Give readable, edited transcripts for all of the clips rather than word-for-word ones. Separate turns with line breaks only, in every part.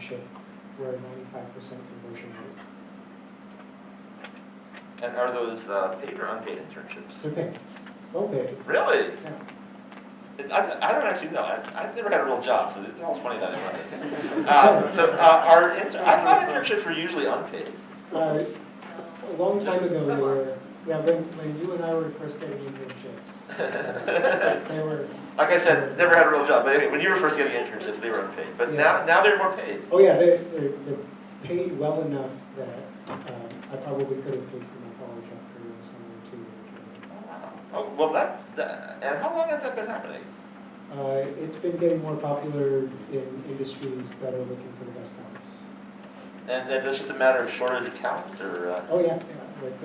internship, we're a 95% conversion rate.
And are those paid or unpaid internships?
They're paid. Well paid.
Really?
Yeah.
I don't actually know. I've never had a real job, so it's almost funny that I know this. I thought internships were usually unpaid.
A long time ago, they were. Yeah, when you and I were first getting internships, they were.
Like I said, never had a real job. But anyway, when you were first getting internships, they were unpaid. But
Yeah.
now they're more paid.
Oh yeah, they're paid well enough that I probably could have paid for my college after a summer or two.
Oh, well, and how long has that been happening?
It's been getting more popular in industries that are looking for the best talent.
And that's just a matter of shortage of talent, or?
Oh yeah. Like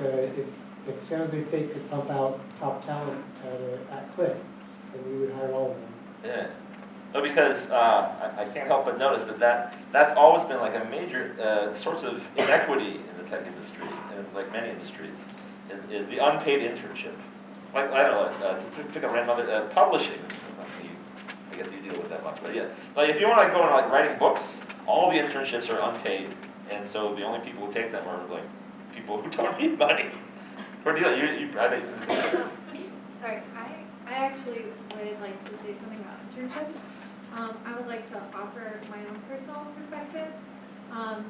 if San Jose State could pump out top talent at Cliff, then we would hire all of them.
Yeah. No, because I can't help but notice that's always been like a major source of inequity in the tech industry, and like many industries, is the unpaid internship. Like, I don't know, to pick a random other, publishing. I guess you deal with that much, but yeah. Like if you want to go into like writing books, all the internships are unpaid, and so the only people who take them are like people who don't need money. Or do you
Sorry, I actually would like to say something about internships. I would like to offer my own personal perspective.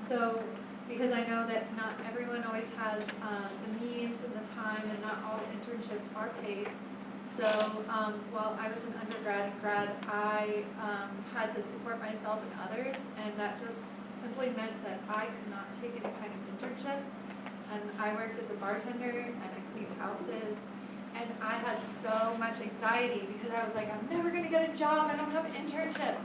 So, because I know that not everyone always has the means and the time, and not all internships are paid. So, while I was an undergrad and grad, I had to support myself and others, and that just simply meant that I could not take any kind of internship. And I worked as a bartender, and I cleaned houses, and I had so much anxiety because I was like, I'm never going to get a job, I don't have internships.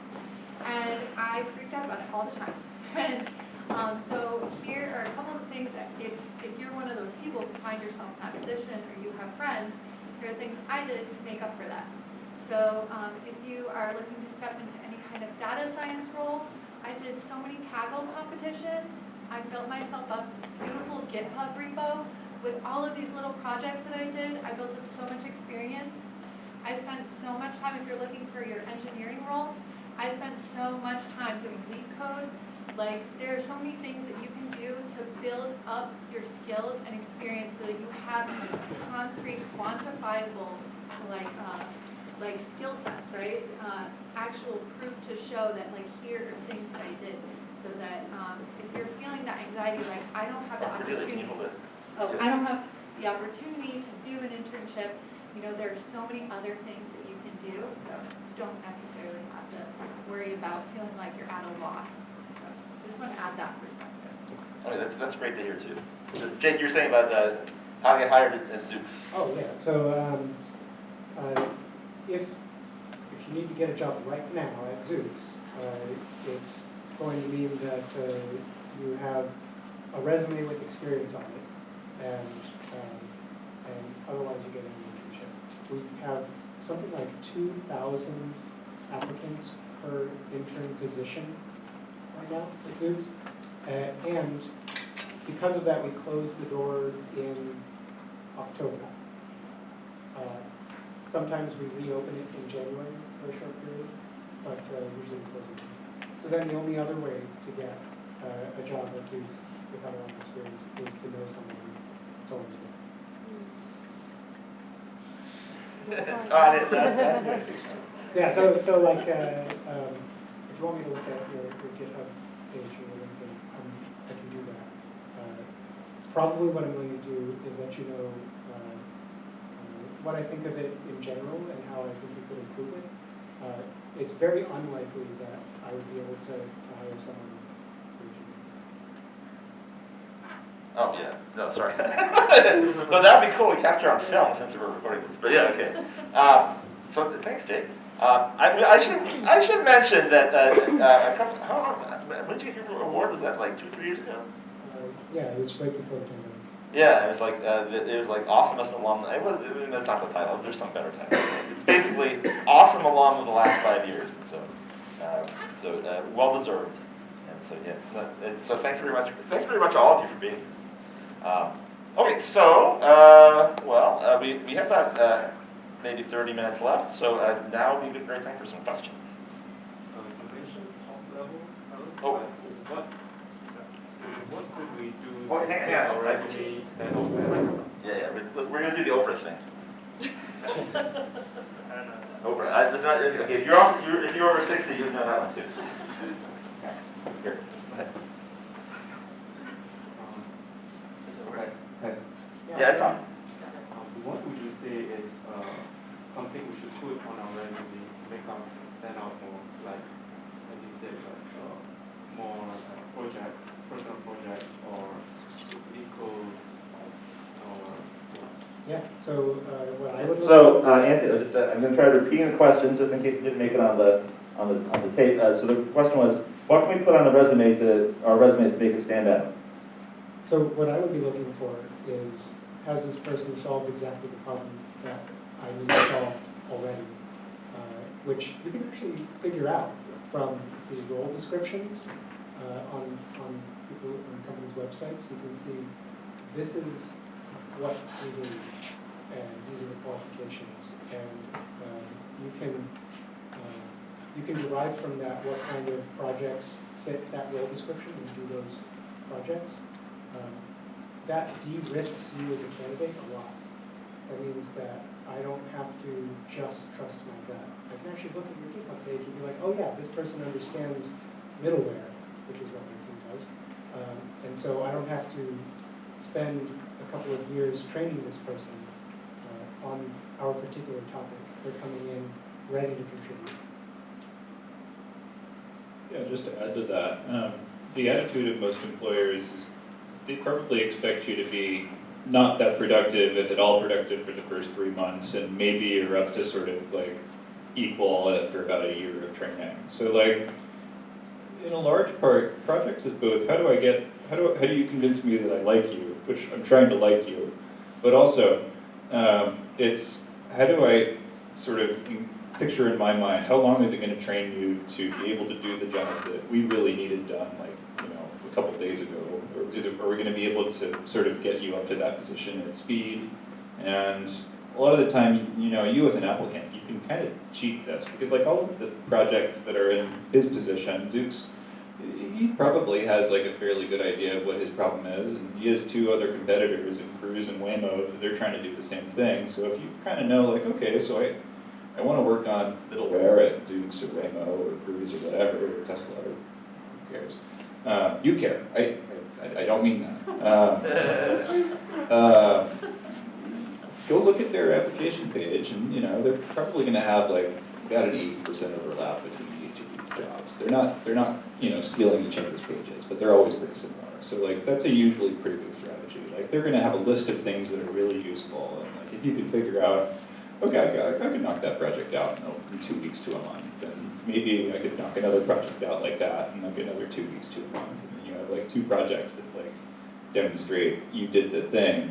And I freaked out about it all the time. And so here are a couple of things that if you're one of those people who find yourself in that position, or you have friends, here are things I did to make up for that. So if you are looking to step into any kind of data science role, I did so many Kaggle competitions. I built myself up this beautiful GitHub repo with all of these little projects that I did. I built up so much experience. I spent so much time, if you're looking for your engineering role, I spent so much time doing leak code. Like, there are so many things that you can do to build up your skills and experience so that you have concrete, quantifiable, like skill sets, right? Actual proof to show that, like, here are things that I did. So that if you're feeling that anxiety, like, I don't have the opportunity, I don't have the opportunity to do an internship, you know, there are so many other things that you can do, so you don't necessarily have to worry about feeling like you're at a loss. So I just want to add that perspective.
Okay, that's great to hear too. So, Jake, you're saying about how to get hired at Zoox.
Oh yeah. So if you need to get a job right now at Zoox, it's going to mean that you have a resume with experience on it, and otherwise you get an internship. We have something like 2,000 applicants per intern position right now at Zoox, and because of that, we closed the door in October. Sometimes we reopen it in January for a short period, but usually we close it. So then the only other way to get a job at Zoox without a lot of experience is to know someone that's always there. Yeah, so like, if you want me to look at your GitHub page or LinkedIn, I can do that. Probably what I'm going to do is let you know what I think of it in general and how I think you could improve it. It's very unlikely that I would be able to hire someone for
Oh yeah, no, sorry. No, that'd be cool. We capture on film since we're recording this. But yeah, okay. So thanks, Jake. I should mention that a couple. When did you get your award? Was that like 2 or 3 years ago?
Yeah, it was right before the pandemic.
Yeah, it was like awesomest alum. That's not the title. There's some better title. It's basically awesome alum of the last 5 years. So well deserved. And so yeah. So thanks very much. Thanks very much all of you for being. Okay, so we have about maybe 30 minutes left. So now would be a great time for some questions.
Information, top level.
Oh. Oh, hang on.
Already stand open.
Yeah, we're gonna do the Oprah thing.
I don't know.
Oprah, it's not, okay, if you're over 60, you know that one too. Here, go ahead.
Has,
Yeah, it's on.
what would you say is something we should put on our resume to make us stand out more, like, as you said, like more projects, personal projects, or equal, or
Yeah, so what I would look
So, Anthony, I'm going to try repeating the questions just in case you didn't make it on the tape. So the question was, what can we put on our resumes to make it stand out?
So what I would be looking for is, has this person solved exactly the problem that I need to solve already? Which you can actually figure out from the role descriptions on companies' websites. You can see this is what we need, and these are the qualifications. And you can derive from that what kind of projects fit that role description and do those projects. That de-risks you as a candidate a lot. That means that I don't have to just trust my gut. I can actually look at your GitHub page and be like, oh yeah, this person understands middleware, which is what my team does. And so I don't have to spend a couple of years training this person on our particular topic. They're coming in ready to contribute.
Yeah, just to add to that, the attitude of most employers is they probably expect you to be not that productive, if at all productive, for the first 3 months, and maybe you're up to sort of like equal after about a year of training. So like, in a large part, projects is both, how do you convince me that I like you, which I'm trying to like you, but also, it's how do I sort of picture in my mind, how long is it going to train you to be able to do the job that we really needed done, like, a couple days ago? Or are we going to be able to sort of get you up to that position at speed? And a lot of the time, you as an applicant, you can kind of cheat this, because like all of the projects that are in his position, Zoox, he probably has like a fairly good idea of what his problem is, and he has 2 other competitors in Cruise and Waymo that they're trying to do the same thing. So if you kind of know, like, okay, so I want to work on middleware at Zoox or Waymo or Cruise or whatever, or Tesla, or who cares? You care. I don't mean that. Go look at their application page, and they're probably going to have like about an 80% overlap between each of these jobs. They're not stealing each other's pages, but they're always pretty similar. So like that's a usually pretty good strategy. Like they're going to have a list of things that are really useful, and like if you can figure out, okay, I could knock that project out in 2 weeks to a month, and maybe I could knock another project out like that, and knock another 2 weeks to a month, and then you have like 2 projects that like demonstrate you did the thing.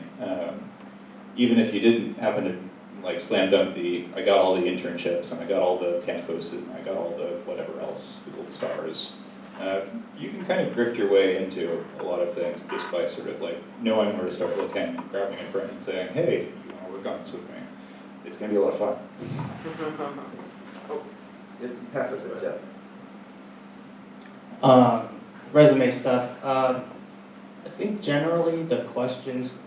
Even if you didn't happen to like slam dunk I got all the internships, and I got all the campus, and I got all the whatever else, the gold stars. You can kind of drift your way into a lot of things just by sort of like knowing where to start looking, and grabbing a friend and saying, hey, you want to work on this with me? It's going to be a lot of fun.
Pass it to Jeff.
Resume stuff. I think generally the questions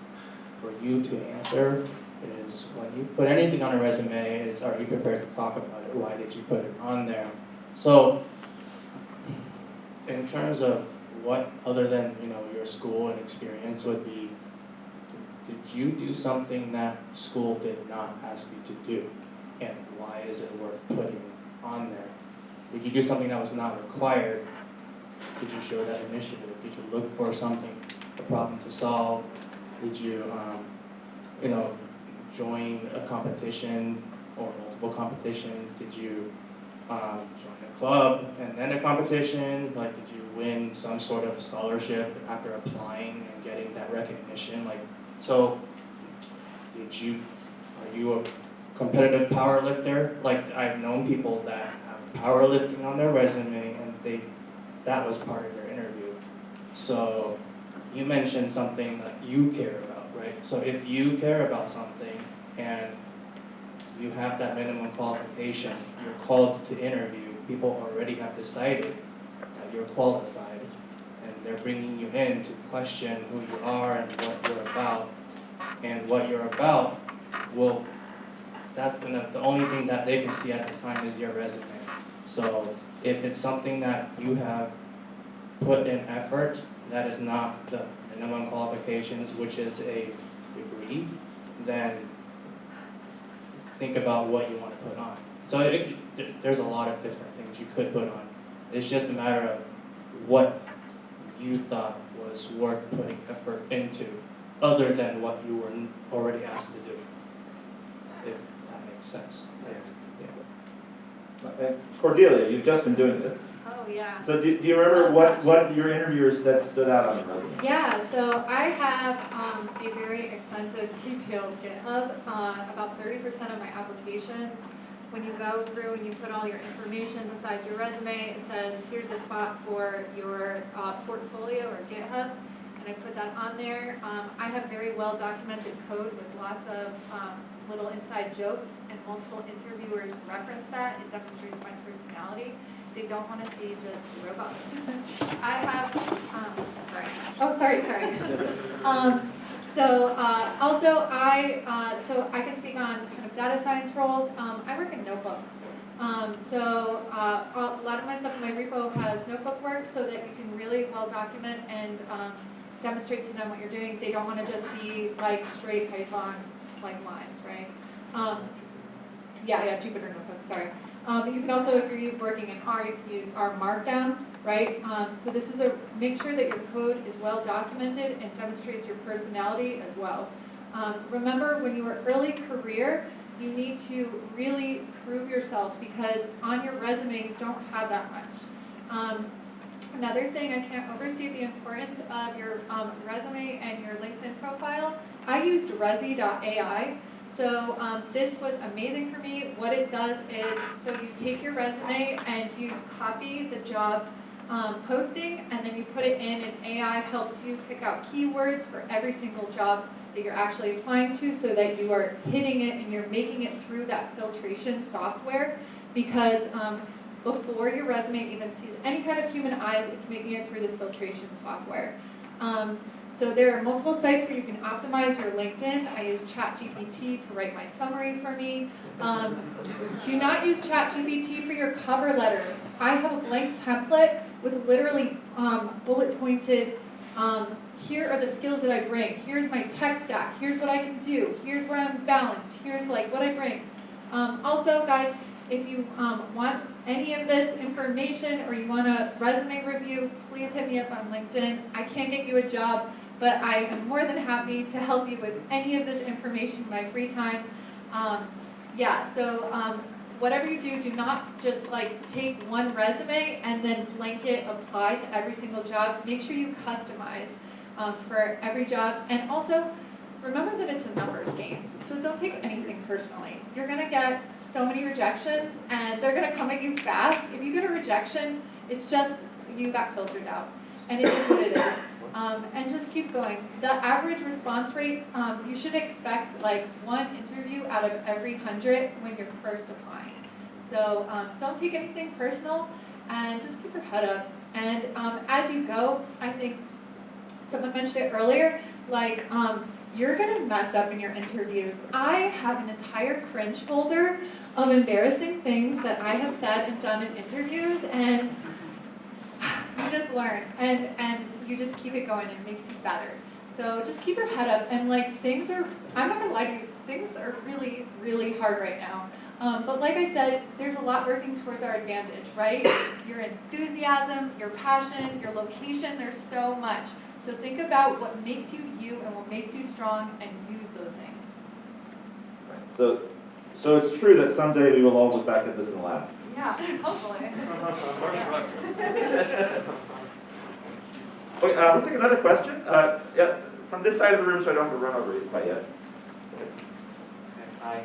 for you to answer is, when you put anything on a resume, is, are you prepared to talk about it? Why did you put it on there? So in terms of what, other than your school and experience, would be, did you do something that school did not ask you to do? And why is it worth putting on there? Did you do something that was not required? Did you show that initiative? Did you look for something, a problem to solve? Did you, join a competition or multiple competitions? Did you join a club and then a competition? Like, did you win some sort of scholarship after applying and getting that recognition? Like, so, are you a competitive power lifter? Like, I've known people that have powerlifting on their resume, and that was part of their interview. So, you mentioned something that you care about, right? So if you care about something and you have that minimum qualification, you're called to interview, people already have decided that you're qualified, and they're bringing you in to question who you are and what you're about. And what you're about will, that's the only thing that they can see at the time is your resume. So if it's something that you have put in effort, that is not the minimum qualifications, which is a degree, then think about what you want to put on. So there's a lot of different things you could put on. It's just a matter of what you thought was worth putting effort into, other than what you were already asked to do, if that makes sense. Yeah.
And Cordelia, you've just been doing this.
Oh, yeah.
So do you remember what your interviewers said stood out on the resume?
Yeah, so I have a very extensive, detailed GitHub. About 30% of my applications, when you go through and you put all your information besides your resume, it says, here's a spot for your portfolio or GitHub, and I put that on there. I have very well documented code with lots of little inside jokes, and multiple interviewers reference that. It demonstrates my personality. They don't want to see just robots. I have, sorry. Oh, sorry. So I can speak on kind of data science roles. I work in notebooks. A lot of my stuff in my repo has notebook work so that you can really well document and demonstrate to them what you're doing. They don't want to just see like straight Python like lines, right? Jupyter notebook, sorry. You can also, if you're working in R, you can use R Markdown, right? So this is make sure that your code is well documented and demonstrates your personality as well. Remember, when you are early career, you need to really prove yourself, because on your resume, you don't have that much. Another thing, I can't overstate the importance of your resume and your LinkedIn profile. I used Resi.ai. So this was amazing for me. What it does is, so you take your resume and you copy the job posting, and then you put it in, and AI helps you pick out keywords for every single job that you're actually applying to, so that you are hitting it and you're making it through that filtration software. Because before your resume even sees any kind of human eyes, it's making it through this filtration software. So there are multiple sites where you can optimize your LinkedIn. I use ChatGPT to write my summary for me. Do not use ChatGPT for your cover letter. I have a blank template with literally bullet pointed, here are the skills that I bring. Here's my tech stack. Here's what I can do. Here's where I'm balanced. Here's like what I bring. Also, guys, if you want any of this information or you want a resume review, please hit me up on LinkedIn. I can't get you a job, but I am more than happy to help you with any of this information in my free time. Whatever you do, do not just like take one resume and then blanket apply to every single job. Make sure you customize for every job. And also, remember that it's a numbers game. So don't take anything personally. You're gonna get so many rejections and they're gonna come at you fast. If you get a rejection, it's just you got filtered out. And it is what it is. And just keep going. The average response rate, you should expect like 1 interview out of every 100 when you're first applying. So don't take anything personal and just keep your head up. And as you go, I think someone mentioned it earlier, like you're gonna mess up in your interviews. I have an entire cringe folder of embarrassing things that I have said and done in interviews, and you just learn and you just keep it going. It makes you better. So just keep your head up, and like things are, I'm not gonna lie to you, things are really, really hard right now. But like I said, there's a lot working towards our advantage, right? Your enthusiasm, your passion, your location, there's so much. So think about what makes you you and what makes you strong, and use those things.
Right. So it's true that someday we will all look back at this and laugh.
Yeah, hopefully.
Okay, let's take another question. Yeah, from this side of the room, so I don't have to run over you quite yet.
Okay, hi.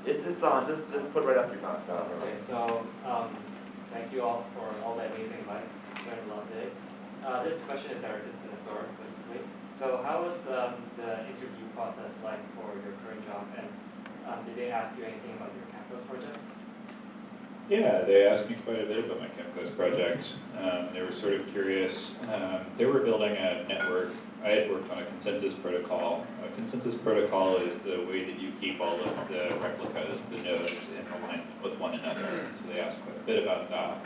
It's on. Just put it right up your mouth.
Okay, so thank you all for all that amazing advice. Learned a lot today. This question is directed to Thor, basically. So how was the interview process like for your current job, and did they ask you anything about your campus project?
Yeah, they asked me quite a bit about my Chemco's project. They were sort of curious. They were building a network. I had worked on a consensus protocol. A consensus protocol is the way that you keep all of the replicas, the nodes, in alignment with one another. So they asked quite a bit about that.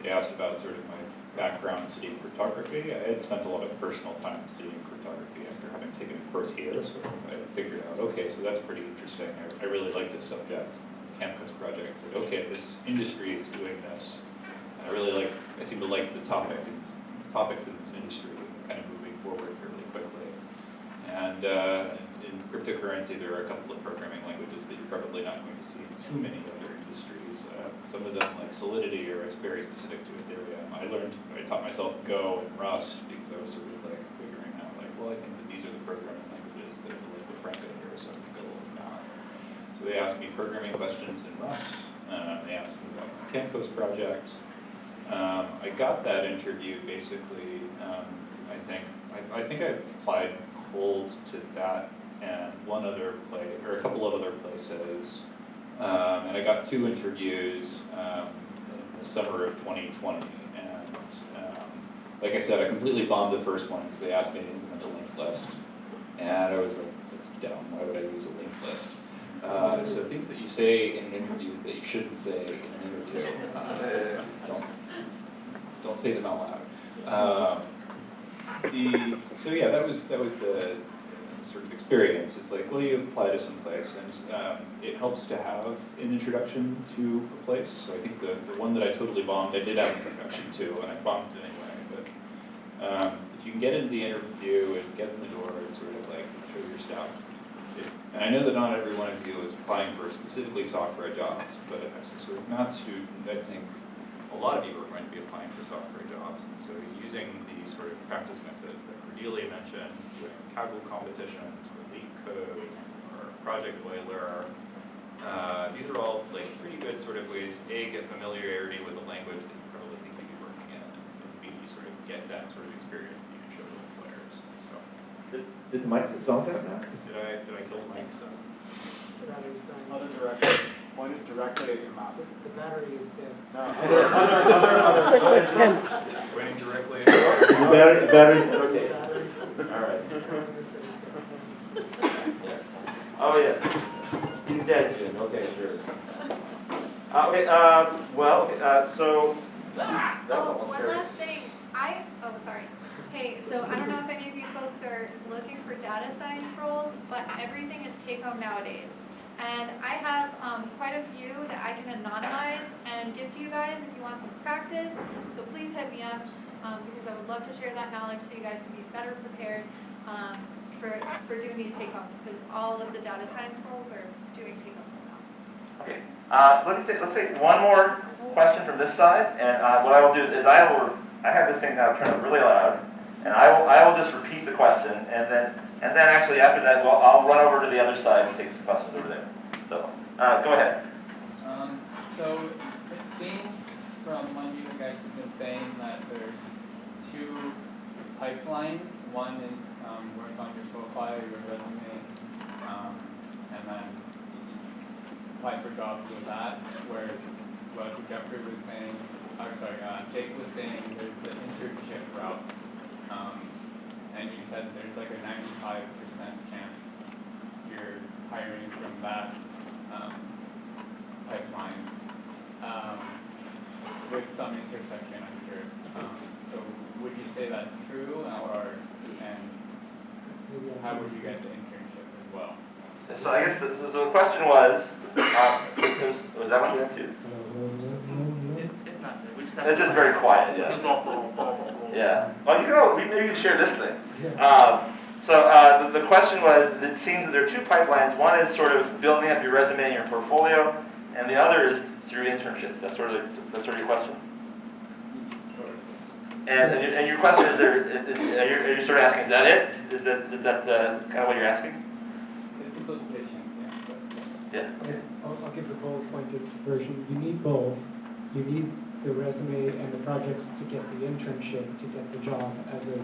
They asked about sort of my background studying cryptography. I had spent a lot of personal time studying cryptography after having taken a course here, so I figured out, okay, so that's pretty interesting. I really like this subject. Kamphefner's project. I said, okay, this industry is doing this. And I seem to like the topics in this industry, kind of moving forward fairly quickly. And in cryptocurrency, there are a couple of programming languages that you're probably not going to see in too many other industries. Some of them, like Solidity, are very specific to Ethereum. I taught myself Go and Rust because I was sort of like figuring out, like, well, I think that these are the programming languages that are like the Franco here, so I'm going to go with that. So they asked me programming questions in Rust. They asked me about my Chemco's project. I got that interview basically. I think I applied cold to that and a couple of other places. And I got 2 interviews in the summer of 2020. And like I said, I completely bombed the first one because they asked me to implement a linked list. And I was like, that's dumb. Why would I use a linked list? So things that you say in an interview that you shouldn't say in an interview, don't say them out loud. So yeah, that was the sort of experience. It's like, well, you apply to some place, and it helps to have an introduction to a place. So I think the one that I totally bombed, I did have an introduction to, and I bombed it anyway. But if you can get into the interview and get in the door, it's sort of like show your stuff. And I know that not every one of you is applying for specifically software jobs, but as a sort of math student, I think a lot of you are going to be applying for software jobs. And so using these sort of practice methods that Cordelia mentioned, doing Kaggle competitions, or leak code, or Project Euler, these are all like pretty good sort of ways, A, get familiarity with a language that you probably think you'd be working in, and B, sort of get that sort of experience that you can show to employers. So.
Did Mike dissolve that now?
Did I kill the mic? So.
Other direction. Point it directly at your mouth.
The battery is dead.
No, other.
Pointing directly at your
The battery, okay.
All right. Yeah. Oh, yes. He's dead, Jim. Okay, sure. Okay, so.
Oh, one last thing. Sorry. Hey, so I don't know if any of you folks are looking for data science roles, but everything is take home nowadays. And I have quite a few that I can anonymize and give to you guys if you want some practice. So please hit me up because I would love to share that knowledge so you guys can be better prepared for doing these take homes, because all of the data science roles are doing take homes now.
Okay. Let's take one more question from this side, and what I will do is I have this thing now turned up really loud, and I will just repeat the question, and then actually after that I'll run over to the other side and take some questions over there. So go ahead.
So it seems from what you guys have been saying that there's 2 pipelines. One is work on your profile, your resume, and then apply for jobs with that. Whereas what Jeffrey was saying, Jake was saying there's the internship route. And you said there's like a 95% chance you're hiring from that pipeline with some intersection, I'm sure. So would you say that's true, and how would you get the internship as well?
So I guess the question was that what you went to?
It's not good. We just have
It's just very quiet, yeah. Yeah. Well, maybe you can share this thing. So the question was, it seems that there are 2 pipelines. One is sort of building up your resume and your portfolio, and the other is through internships. That's sort of your question. And your question is, are you sort of asking, is that it? Is that kind of what you're asking?
It's simplification, yeah.
Yeah.
I'll give the bullet-pointed version. You need both. You need the resume and the projects to get the internship, to get the job as a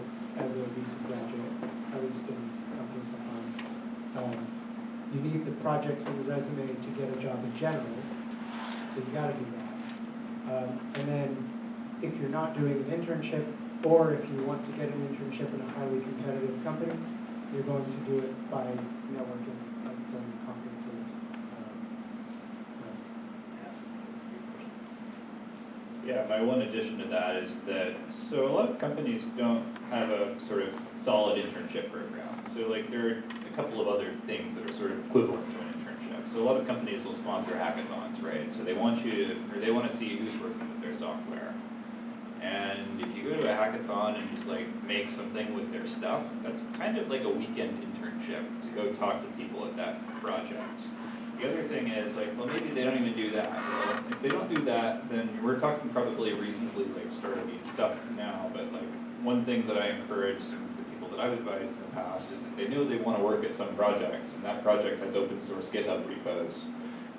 recent graduate, at least in companies like mine. You need the projects and the resume to get a job in general, so you got to do that. And then if you're not doing an internship, or if you want to get an internship in a highly competitive company, you're going to do it by networking, like from conferences.
Yeah, my one addition to that is that, so a lot of companies don't have a sort of solid internship program. So like there are a couple of other things that are sort of equivalent to an internship. So a lot of companies will sponsor hackathons, right? So they want you to, or they want to see who's working with their software. And if you go to a hackathon and just like make something with their stuff, that's kind of like a weekend internship to go talk to people at that project. The other thing is like, well, maybe they don't even do that. Well, if they don't do that, then we're talking probably reasonably like startup-y stuff now. But like one thing that I encourage some of the people that I've advised in the past is if they know they want to work at some project and that project has open source GitHub repos,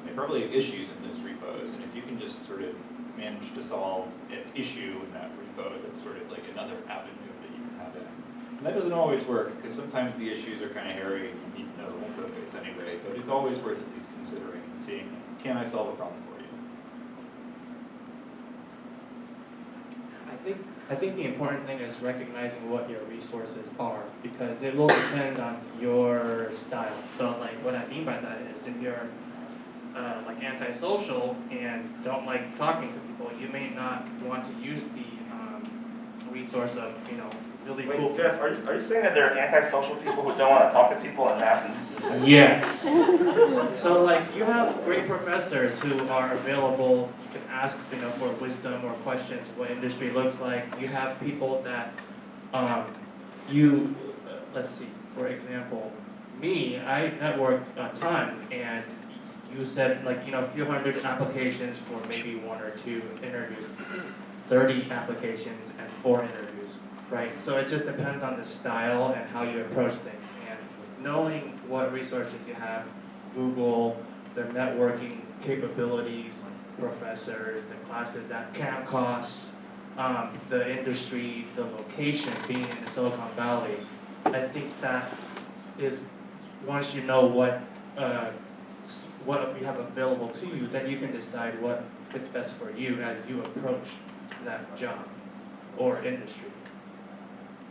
they probably have issues in those repos. And if you can just sort of manage to solve an issue in that repo, that's sort of like another avenue that you can have in. And that doesn't always work because sometimes the issues are kind of hairy and you need to know the whole code base anyway, but it's always worth at least considering and seeing, can I solve a problem for you?
I think the important thing is recognizing what your resources are, because it will depend on your style. So like what I mean by that is if you're like antisocial and don't like talking to people, you may not want to use the resource of, really cool.
Wait, Jeff, are you saying that there are antisocial people who don't want to talk to people and have these?
Yes. So like you have great professors who are available. You can ask, for wisdom or questions what industry looks like. You have people that let's see, for example, me, I networked a ton, and you said like, a few hundred applications for maybe 1 or 2 interviews, 30 applications and 4 interviews. Right, so it just depends on the style and how you approach things. And knowing what resources you have, Google, the networking capabilities, professors, the classes that can cost, the industry, the location, being in the Silicon Valley. I think that is, once you know what we have available to you, then you can decide what fits best for you as you approach that job or industry.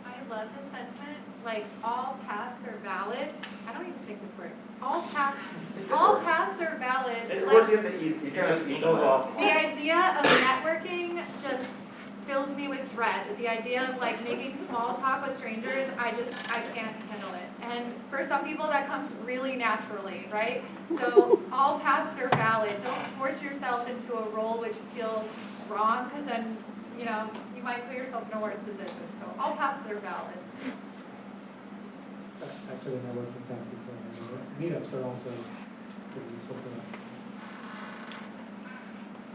I love this sentiment, like all paths are valid. I don't even think this works. All paths are valid.
It
Like,
works if you just equals off.
the idea of networking just fills me with dread. The idea of like making small talk with strangers, I can't handle it. And for some people that comes really naturally, right? So all paths are valid. Don't force yourself into a role which you feel wrong, because then, you might put yourself in a worse position. So all paths are valid.
Actually, networking for meetups are also pretty useful for that.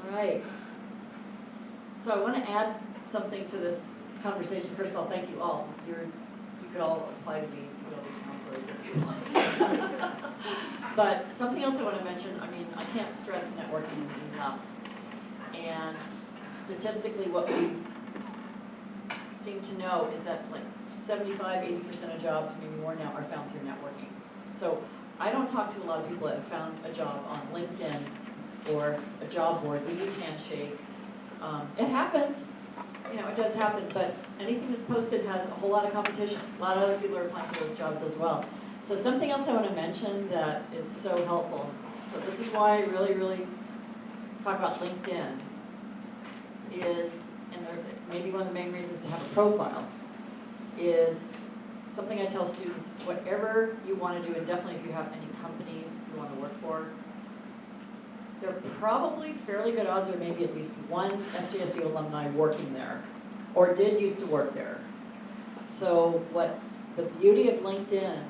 All right. So I want to add something to this conversation. First of all, thank you all. You could all apply to be counselors if you want. But something else I want to mention, I can't stress networking enough. And statistically, what we seem to know is that like 75–80% of jobs, maybe more now, are found through networking. So I don't talk to a lot of people that have found a job on LinkedIn or a job board. We use Handshake. It happens, it does happen, but anything that's posted has a whole lot of competition. A lot of other people are applying for those jobs as well. So something else I want to mention that is so helpful. So this is why I really, really talk about LinkedIn is, and maybe one of the main reasons to have a profile, is something I tell students, whatever you want to do, and definitely if you have any companies you want to work for, there are probably fairly good odds there may be at least one SJSU alumni working there, or did used to work there. So the beauty of LinkedIn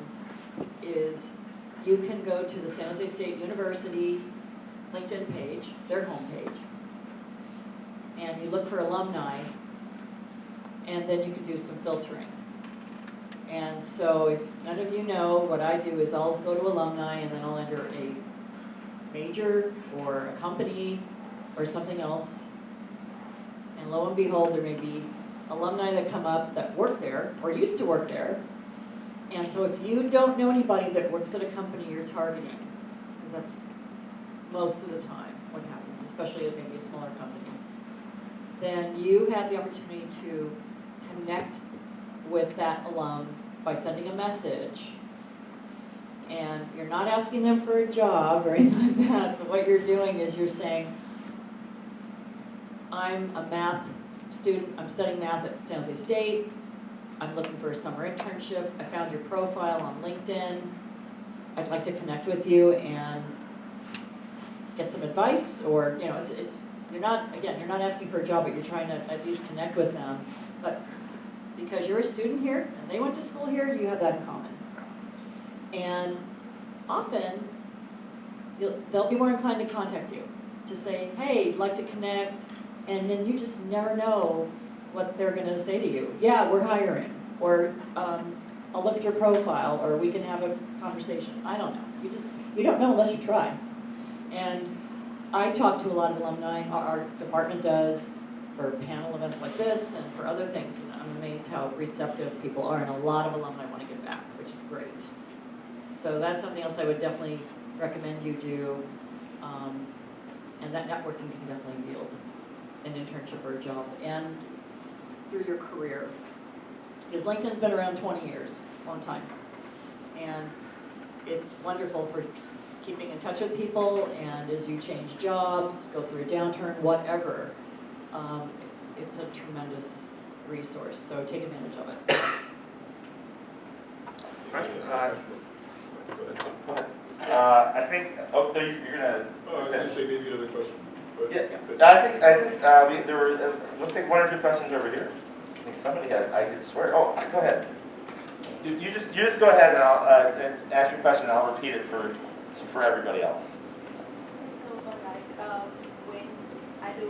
is you can go to the San Jose State University LinkedIn page, their homepage, and you look for alumni, and then you can do some filtering. And so if none of you know, what I do is I'll go to alumni and then I'll enter a major or a company or something else. And lo and behold, there may be alumni that come up that work there or used to work there. And so if you don't know anybody that works at a company you're targeting, because that's most of the time what happens, especially at maybe a smaller company, then you have the opportunity to connect with that alum by sending a message. And you're not asking them for a job or anything like that, but what you're doing is you're saying, I'm a math student, I'm studying math at San Jose State, I'm looking for a summer internship, I found your profile on LinkedIn, I'd like to connect with you and get some advice, or, you know, you're not, again, you're not asking for a job, but you're trying to at least connect with them. But because you're a student here, and they went to school here, you have that in common. And often, they'll be more inclined to contact you, to say, hey, I'd like to connect, and then you just never know what they're gonna say to you. Yeah, we're hiring, or I'll look at your profile, or we can have a conversation. I don't know. You don't know unless you try. And I talk to a lot of alumni, our department does, for panel events like this and for other things, and I'm amazed how receptive people are, and a lot of alumni want to give back, which is great. So that's something else I would definitely recommend you do, and that networking can definitely yield an internship or a job, and through your career. Because LinkedIn's been around 20 years, long time, and it's wonderful for keeping in touch with people, and as you change jobs, go through a downturn, whatever, it's a tremendous resource, so take advantage of it.
Question? Go ahead. I think, oh, no, you're gonna.
Oh, I was gonna say maybe another question. But
Yeah, I think there were, let's take one or two questions over here. I think somebody had, I could swear, oh, go ahead. You just go ahead and I'll, and ask your question and I'll repeat it for everybody else.
So, like, when I do